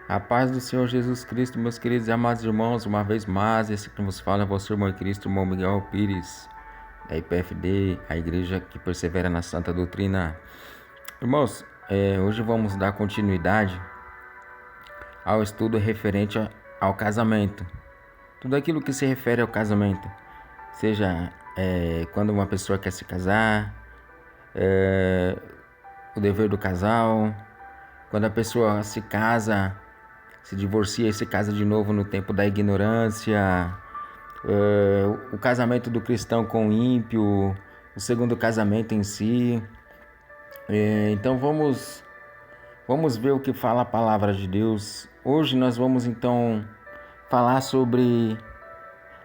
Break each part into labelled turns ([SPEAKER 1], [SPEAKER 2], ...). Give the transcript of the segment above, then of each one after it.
[SPEAKER 1] A paz do Senhor Jesus Cristo, meus queridos e amados irmãos, uma vez mais, esse que nos fala é vosso irmão em Cristo, irmão Miguel Pires, da IPFD, a igreja que persevera na santa doutrina. Irmãos, hoje vamos dar continuidade ao estudo referente ao casamento. Tudo aquilo que se refere ao casamento, seja quando uma pessoa quer se casar, o dever do casal, quando a pessoa se casa, se divorcia e se casa de novo no tempo da ignorância, o casamento do cristão com o ímpio, o segundo casamento em si. Então vamos ver o que fala a palavra de Deus. Hoje nós vamos então falar sobre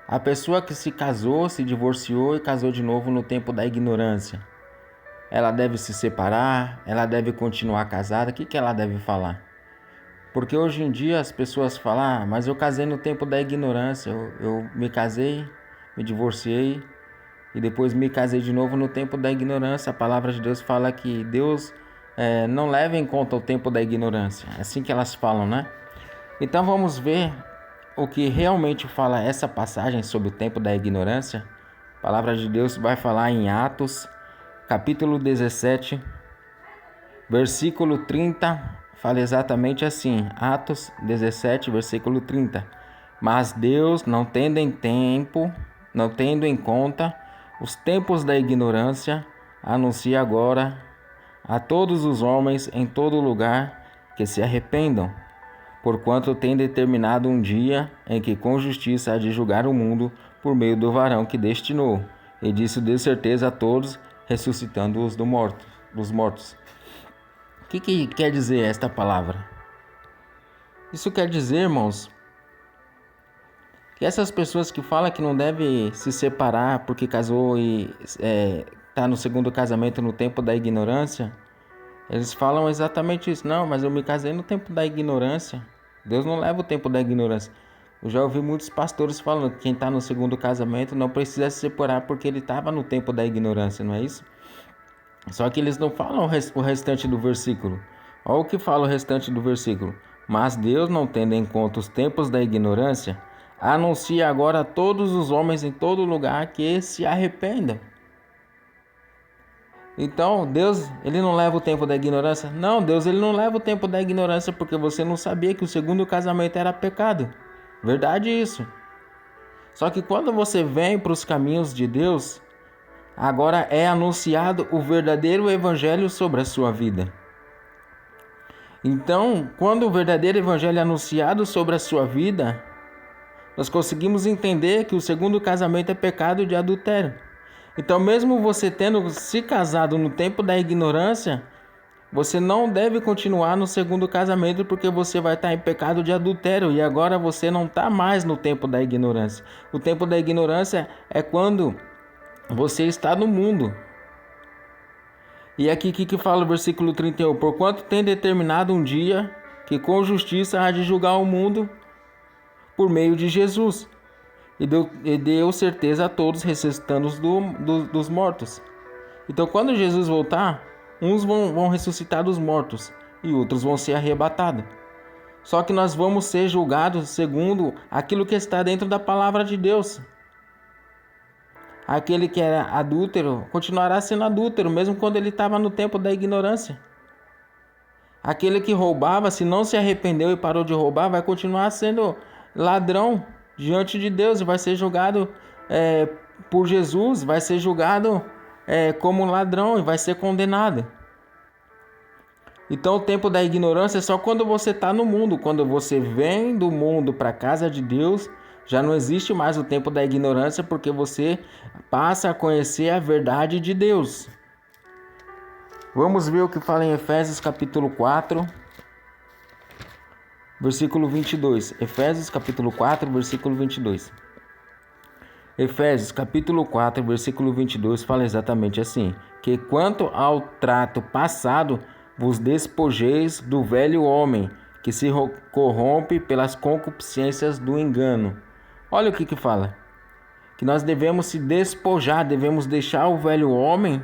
[SPEAKER 1] a pessoa que se casou, se divorciou e casou de novo no tempo da ignorância. Ela deve se separar? Ela deve continuar casada? O que ela deve falar? Porque hoje em dia as pessoas falam, mas eu casei no tempo da ignorância, eu me casei, me divorciei e depois me casei de novo no tempo da ignorância. A palavra de Deus fala que Deus não leva em conta o tempo da ignorância, é assim que elas falam, né? Então vamos ver o que realmente fala essa passagem sobre o tempo da ignorância. A palavra de Deus vai falar em Atos, capítulo 17, versículo 30, fala exatamente assim, Atos 17, versículo 30. Mas Deus, não tendo em conta os tempos da ignorância, anuncia agora a todos os homens em todo lugar que se arrependam, porquanto tem determinado um dia em que com justiça há de julgar o mundo por meio do varão que destinou, e disse de certeza a todos, ressuscitando-os dos mortos. O que quer dizer esta palavra? Isso quer dizer, irmãos, que essas pessoas que falam que não deve se separar porque casou e está no segundo casamento no tempo da ignorância, eles falam exatamente isso. Não, mas eu me casei no tempo da ignorância. Deus não leva o tempo da ignorância. Eu já ouvi muitos pastores falando que quem está no segundo casamento não precisa se separar porque ele estava no tempo da ignorância, não é isso? Só que eles não falam o restante do versículo. Olha o que fala o restante do versículo. Mas Deus, não tendo em conta os tempos da ignorância, anuncia agora a todos os homens em todo lugar que se arrependam. Então, Deus, ele não leva o tempo da ignorância? Não, Deus, ele não leva o tempo da ignorância porque você não sabia que o segundo casamento era pecado. Verdade isso. Só que quando você vem para os caminhos de Deus, agora é anunciado o verdadeiro evangelho sobre a sua vida. Então, quando o verdadeiro evangelho é anunciado sobre a sua vida, nós conseguimos entender que o segundo casamento é pecado de adultério. Então, mesmo você tendo se casado no tempo da ignorância, você não deve continuar no segundo casamento porque você vai estar em pecado de adultério e agora você não está mais no tempo da ignorância. O tempo da ignorância é quando você está no mundo. E aqui que fala o versículo 31. Porquanto tem determinado um dia que com justiça há de julgar o mundo por meio de Jesus. E deu certeza a todos, ressuscitando-os dos mortos. Então quando Jesus voltar, uns vão ressuscitar dos mortos e outros vão ser arrebatados. Só que nós vamos ser julgados segundo aquilo que está dentro da palavra de Deus. Aquele que era adúltero continuará sendo adúltero, mesmo quando ele estava no tempo da ignorância. Aquele que roubava, se não se arrependeu e parou de roubar, vai continuar sendo ladrão diante de Deus e vai ser julgado por Jesus, vai ser julgado como ladrão e vai ser condenado. Então o tempo da ignorância é só quando você está no mundo. Quando você vem do mundo para a casa de Deus, já não existe mais o tempo da ignorância porque você passa a conhecer a verdade de Deus. Vamos ver o que fala em Efésios capítulo 4, versículo 22. Efésios capítulo 4, versículo 22. Efésios capítulo 4, versículo 22 fala exatamente assim: que quanto ao trato passado, vos despojeis do velho homem, que se corrompe pelas concupiscências do engano. Olha o que fala. Que nós devemos se despojar, devemos deixar o velho homem,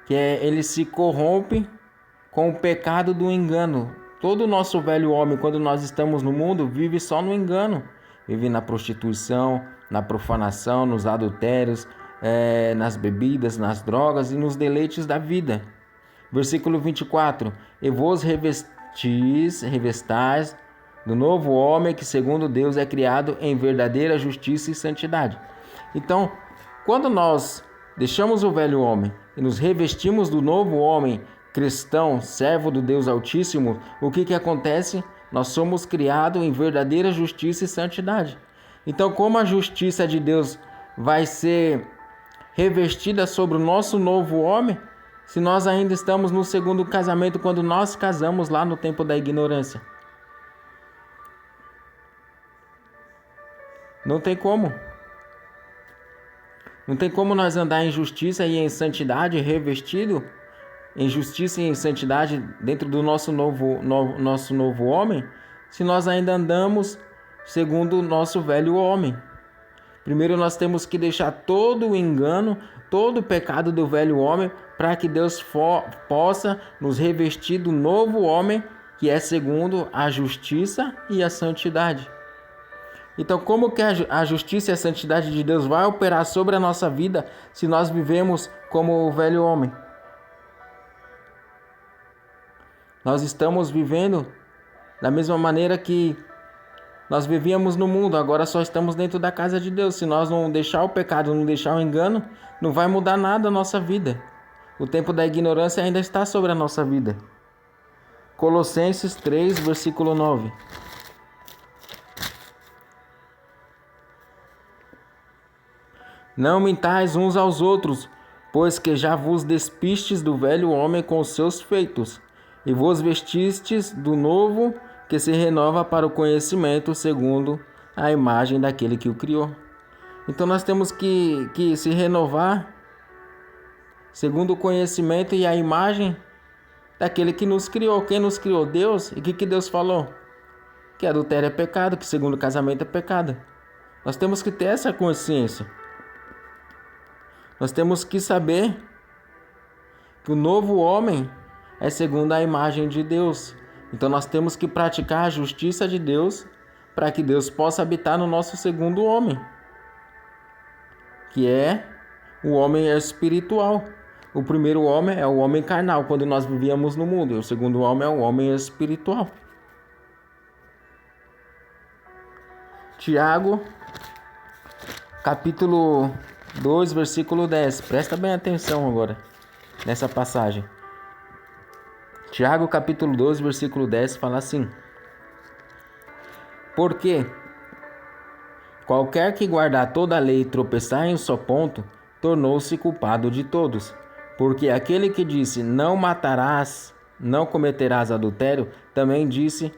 [SPEAKER 1] que ele se corrompe com o pecado do engano. todo o nosso velho homem, quando nós estamos no mundo, vive só no engano. Vive na prostituição, na profanação, nos adultérios, nas bebidas, nas drogas e nos deleites da vida. Versículo 24. E vos revestais do novo homem que segundo Deus é criado em verdadeira justiça e santidade. Então, quando nós deixamos o velho homem e nos revestimos do novo homem cristão, servo do Deus Altíssimo, o que acontece? Nós somos criados em verdadeira justiça e santidade. Então, como a justiça de Deus vai ser revestida sobre o nosso novo homem, se nós ainda estamos no segundo casamento, quando nós casamos lá no tempo da ignorância? Não tem como. Não tem como nós andar em justiça e em santidade revestido, em justiça e em santidade dentro do nosso novo homem, se nós ainda andamos segundo o nosso velho homem. Primeiro nós temos que deixar todo o engano, todo o pecado do velho homem, para que Deus possa nos revestir do novo homem, que é segundo a justiça e a santidade. Então, como que a justiça e a santidade de Deus vai operar sobre a nossa vida se nós vivemos como o velho homem? Nós estamos vivendo da mesma maneira que nós vivíamos no mundo, agora só estamos dentro da casa de Deus. Se nós não deixar o pecado, não deixar o engano, não vai mudar nada a nossa vida. O tempo da ignorância ainda está sobre a nossa vida. Colossenses 3, versículo 9. Não mintais uns aos outros, pois que já vos despistes do velho homem com os seus feitos, e vos vestistes do novo, que se renova para o conhecimento segundo a imagem daquele que o criou. Então nós temos que se renovar segundo o conhecimento e a imagem daquele que nos criou. Quem nos criou? Deus. E o que Deus falou? Que adultério é pecado, que segundo casamento é pecado. Nós temos que ter essa consciência. Nós temos que saber que o novo homem é segundo a imagem de Deus. Então nós temos que praticar a justiça de Deus para que Deus possa habitar no nosso segundo homem, que é o homem espiritual. O primeiro homem é o homem carnal, quando nós vivíamos no mundo, e o segundo homem é o homem espiritual. Tiago, capítulo 2, versículo 10. Presta bem atenção agora nessa passagem. Tiago, capítulo 2, versículo 10 fala assim: porque qualquer que guardar toda a lei e tropeçar em um só ponto, tornou-se culpado de todos. Porque aquele que disse, não matarás, não cometerás adultério, também disse,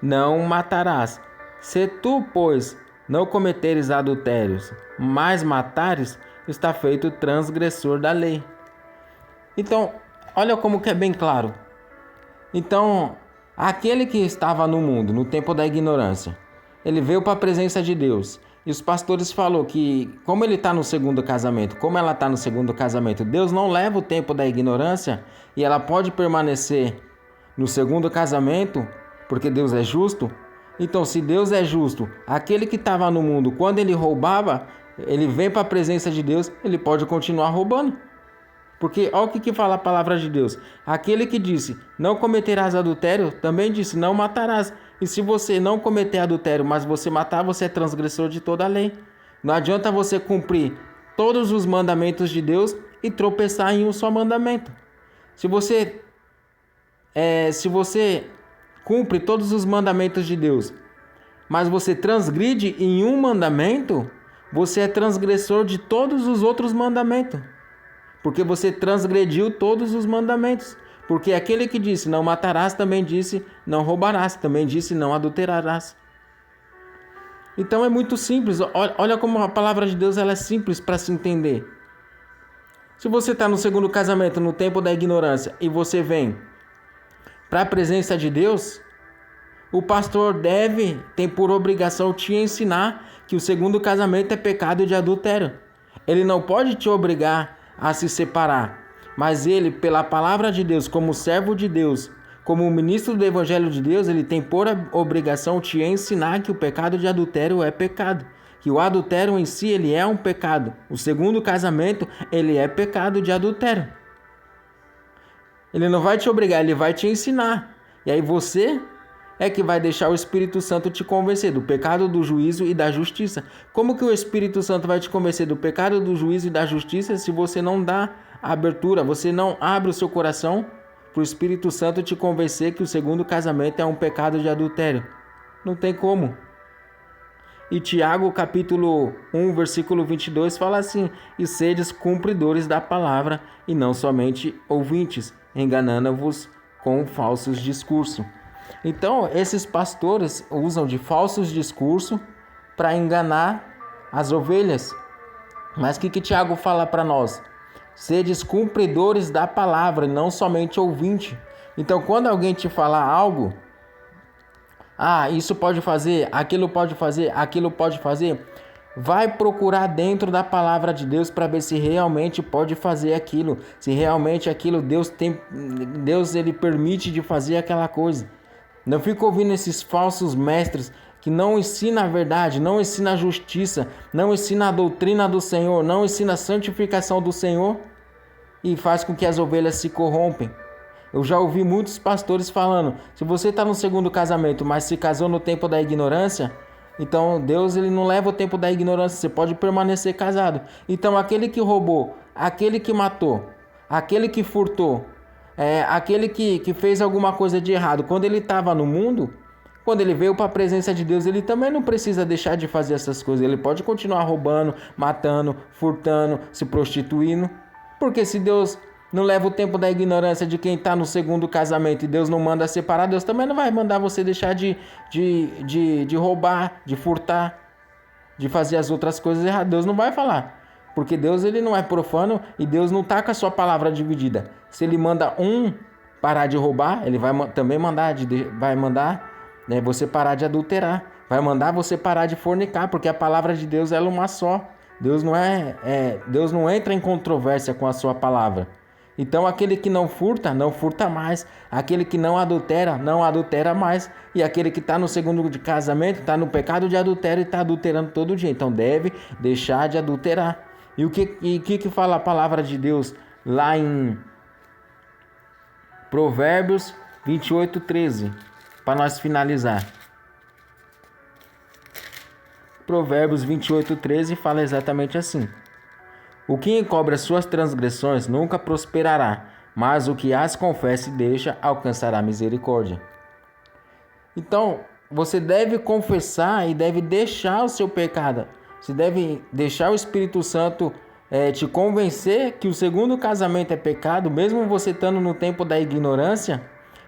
[SPEAKER 1] não matarás. Se tu, pois, não cometeres adultérios, mas matares, está feito transgressor da lei. Então, olha como que é bem claro. Então, aquele que estava no mundo, no tempo da ignorância, ele veio para a presença de Deus. E os pastores falaram que, como ele está no segundo casamento, como ela está no segundo casamento, Deus não leva o tempo da ignorância e ela pode permanecer no segundo casamento, porque Deus é justo. Então, se Deus é justo, aquele que estava no mundo, quando ele roubava, ele vem para a presença de Deus, ele pode continuar roubando. Porque olha o que fala a palavra de Deus. Aquele que disse, não cometerás adultério, também disse, não matarás. E se você não cometer adultério, mas você matar, você é transgressor de toda a lei. Não adianta você cumprir todos os mandamentos de Deus e tropeçar em um só mandamento. Se você cumpre todos os mandamentos de Deus, mas você transgride em um mandamento, você é transgressor de todos os outros mandamentos. Porque você transgrediu todos os mandamentos. Porque aquele que disse não matarás também disse não roubarás, também disse não adulterarás. Então é muito simples. Olha como a palavra de Deus ela é simples para se entender. Se você está no segundo casamento, no tempo da ignorância, e você vem para a presença de Deus, o pastor tem por obrigação te ensinar que o segundo casamento é pecado de adultério. Ele não pode te obrigar a se separar, mas ele, pela palavra de Deus, como servo de Deus, como ministro do Evangelho de Deus, ele tem por obrigação te ensinar que o pecado de adultério é pecado. Que o adultério em si, ele é um pecado. O segundo casamento, ele é pecado de adultério. Ele não vai te obrigar, ele vai te ensinar. E aí você é que vai deixar o Espírito Santo te convencer do pecado, do juízo e da justiça. Como que o Espírito Santo vai te convencer do pecado, do juízo e da justiça se você não dá abertura, você não abre o seu coração para o Espírito Santo te convencer que o segundo casamento é um pecado de adultério? Não tem como. E Tiago, capítulo 1, versículo 22, fala assim: e sedes cumpridores da palavra, e não somente ouvintes, enganando-vos com falsos discursos. Então, esses pastores usam de falsos discursos para enganar as ovelhas. Mas o que Tiago fala para nós? Sedes cumpridores da palavra, e não somente ouvinte. Então, quando alguém te falar algo, isso pode fazer, aquilo pode fazer, aquilo pode fazer, vai procurar dentro da palavra de Deus para ver se realmente pode fazer aquilo, se realmente aquilo Deus ele permite de fazer aquela coisa. Não fica ouvindo esses falsos mestres que não ensinam a verdade, não ensinam a justiça, não ensinam a doutrina do Senhor, não ensinam a santificação do Senhor e faz com que as ovelhas se corrompem. Eu já ouvi muitos pastores falando: se você está no segundo casamento, mas se casou no tempo da ignorância, então Deus ele não leva o tempo da ignorância, você pode permanecer casado. Então aquele que roubou, aquele que matou, aquele que furtou, aquele que fez alguma coisa de errado, quando ele estava no mundo, quando ele veio para a presença de Deus, ele também não precisa deixar de fazer essas coisas. Ele pode continuar roubando, matando, furtando, se prostituindo. Porque se Deus não leva o tempo da ignorância de quem está no segundo casamento e Deus não manda separar, Deus também não vai mandar você deixar de roubar, de furtar, de fazer as outras coisas erradas. Deus não vai falar. Porque Deus ele não é profano e Deus não está com a sua palavra dividida. Se ele manda um parar de roubar, ele vai também mandar você parar de adulterar. Vai mandar você parar de fornicar, porque a palavra de Deus ela é uma só. Deus não entra em controvérsia com a sua palavra. Então aquele que não furta mais. Aquele que não adultera mais. E aquele que está no segundo de casamento, está no pecado de adultério e está adulterando todo dia. Então deve deixar de adulterar. E o que fala a palavra de Deus lá em Provérbios 28:13, para nós finalizar. Provérbios 28:13 fala exatamente assim: o que encobre as suas transgressões nunca prosperará, mas o que as confessa e deixa alcançará misericórdia. Então, você deve confessar e deve deixar o seu pecado. Você deve deixar o Espírito Santo te convencer que o segundo casamento é pecado, mesmo você estando no tempo da ignorância.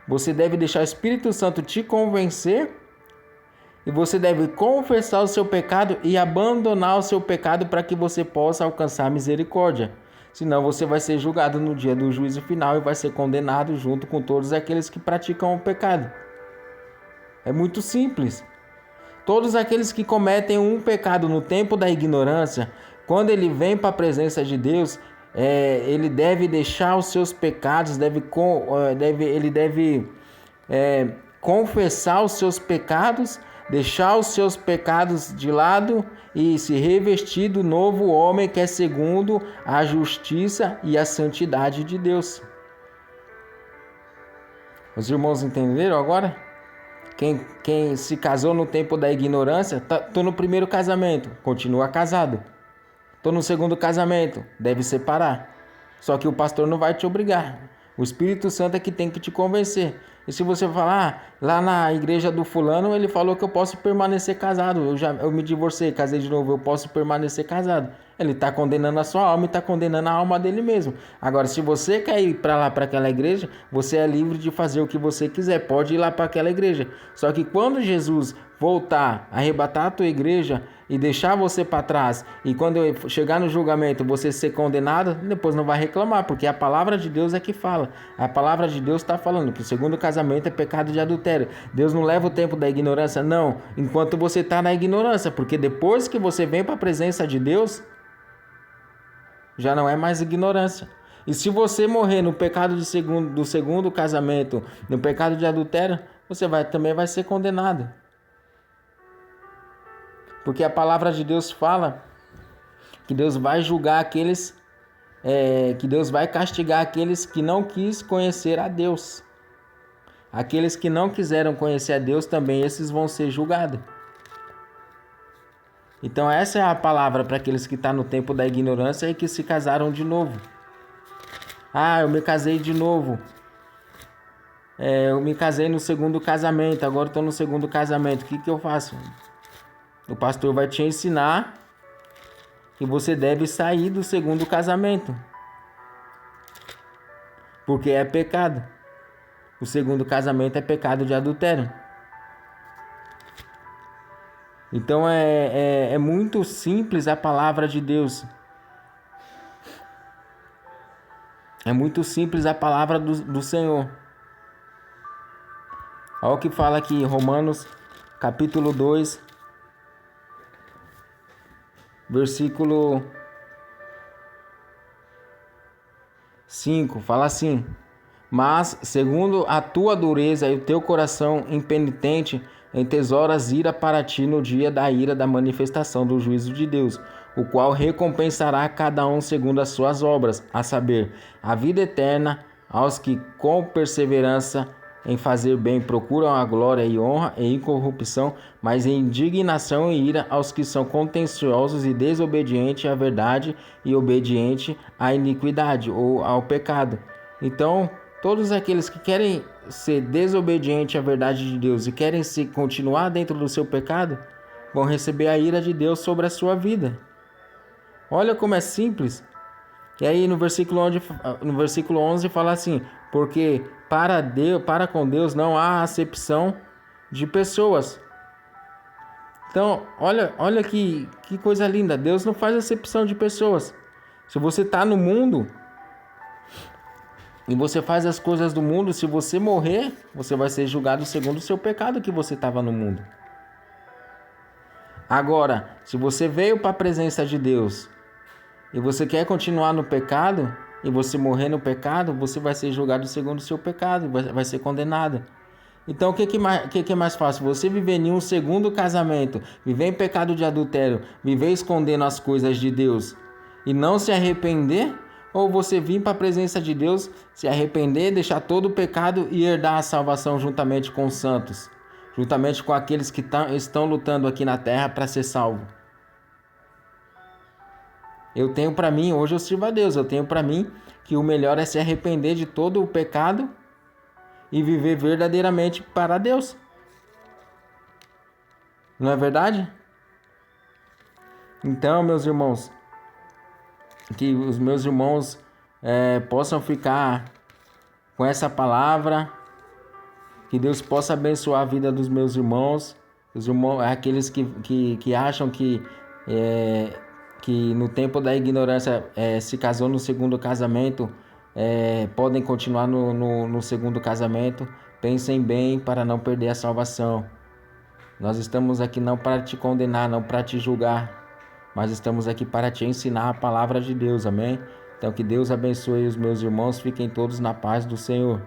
[SPEAKER 1] Você deve deixar o Espírito Santo te convencer e você deve confessar o seu pecado e abandonar o seu pecado para que você possa alcançar misericórdia. Senão você vai ser julgado no dia do juízo final e vai ser condenado junto com todos aqueles que praticam o pecado. É muito simples. Todos aqueles que cometem um pecado no tempo da ignorância, quando ele vem para a presença de Deus, ele deve deixar os seus pecados, ele deve confessar os seus pecados, deixar os seus pecados de lado e se revestir do novo homem que é segundo a justiça e a santidade de Deus. Os irmãos entenderam agora? Quem se casou no tempo da ignorância, tô no primeiro casamento, continua casado. Tô no segundo casamento, deve separar. Só que o pastor não vai te obrigar. O Espírito Santo é que tem que te convencer. E se você falar, lá na igreja do fulano, ele falou que eu posso permanecer casado. Eu me divorciei, casei de novo, eu posso permanecer casado. Ele está condenando a sua alma e está condenando a alma dele mesmo. Agora, se você quer ir para lá, para aquela igreja, você é livre de fazer o que você quiser. Pode ir lá para aquela igreja. Só que quando Jesus voltar, arrebatar a tua igreja e deixar você para trás, e quando chegar no julgamento você ser condenado, depois não vai reclamar, porque a palavra de Deus é que fala. A palavra de Deus está falando que o segundo casamento é pecado de adultério. Deus não leva o tempo da ignorância, não, enquanto você está na ignorância, porque depois que você vem para a presença de Deus, já não é mais ignorância. E se você morrer no pecado do segundo casamento, no pecado de adultério, você também vai ser condenado. Porque a palavra de Deus fala que Deus vai julgar aqueles, que Deus vai castigar aqueles que não quis conhecer a Deus. Aqueles que não quiseram conhecer a Deus também, esses vão ser julgados. Então essa é a palavra para aqueles que estão no tempo da ignorância e que se casaram de novo. Ah, eu me casei de novo. Eu me casei no segundo casamento, agora estou no segundo casamento. O que eu faço? O pastor vai te ensinar que você deve sair do segundo casamento. Porque é pecado. O segundo casamento é pecado de adultério. Então é muito simples a palavra de Deus. É muito simples a palavra do Senhor. Olha o que fala aqui, Romanos capítulo 2, versículo 5. Fala assim: mas, segundo a tua dureza e o teu coração impenitente, entesouras ira para ti no dia da ira da manifestação do juízo de Deus, o qual recompensará cada um segundo as suas obras, a saber, a vida eterna aos que com perseverança em fazer bem procuram a glória e honra e incorrupção, mas em indignação e ira aos que são contenciosos e desobedientes à verdade e obedientes à iniquidade ou ao pecado. Então, todos aqueles que querem ser desobedientes à verdade de Deus e querem continuar dentro do seu pecado, vão receber a ira de Deus sobre a sua vida. Olha como é simples. E aí no versículo 11 fala assim: porque para com Deus não há acepção de pessoas. Então, olha que coisa linda. Deus não faz acepção de pessoas. Se você está no mundo e você faz as coisas do mundo, se você morrer, você vai ser julgado segundo o seu pecado que você estava no mundo. Agora, se você veio para a presença de Deus e você quer continuar no pecado, e você morrer no pecado, você vai ser julgado segundo o seu pecado, vai ser condenado. Então, o que é mais fácil? Você viver em um segundo casamento, viver em pecado de adultério, viver escondendo as coisas de Deus e não se arrepender? Ou você vir para a presença de Deus, se arrepender, deixar todo o pecado e herdar a salvação juntamente com os santos, juntamente com aqueles que estão lutando aqui na terra para ser salvo? Eu tenho para mim, hoje eu sirvo a Deus, eu tenho para mim que o melhor é se arrepender de todo o pecado e viver verdadeiramente para Deus. Não é verdade? Então, meus irmãos, que os meus irmãos possam ficar com essa palavra, que Deus possa abençoar a vida dos meus irmãos, aqueles que acham que no tempo da ignorância se casou no segundo casamento, podem continuar no segundo casamento. Pensem bem para não perder a salvação. Nós estamos aqui não para te condenar, não para te julgar, mas estamos aqui para te ensinar a palavra de Deus, amém? Então que Deus abençoe os meus irmãos, fiquem todos na paz do Senhor.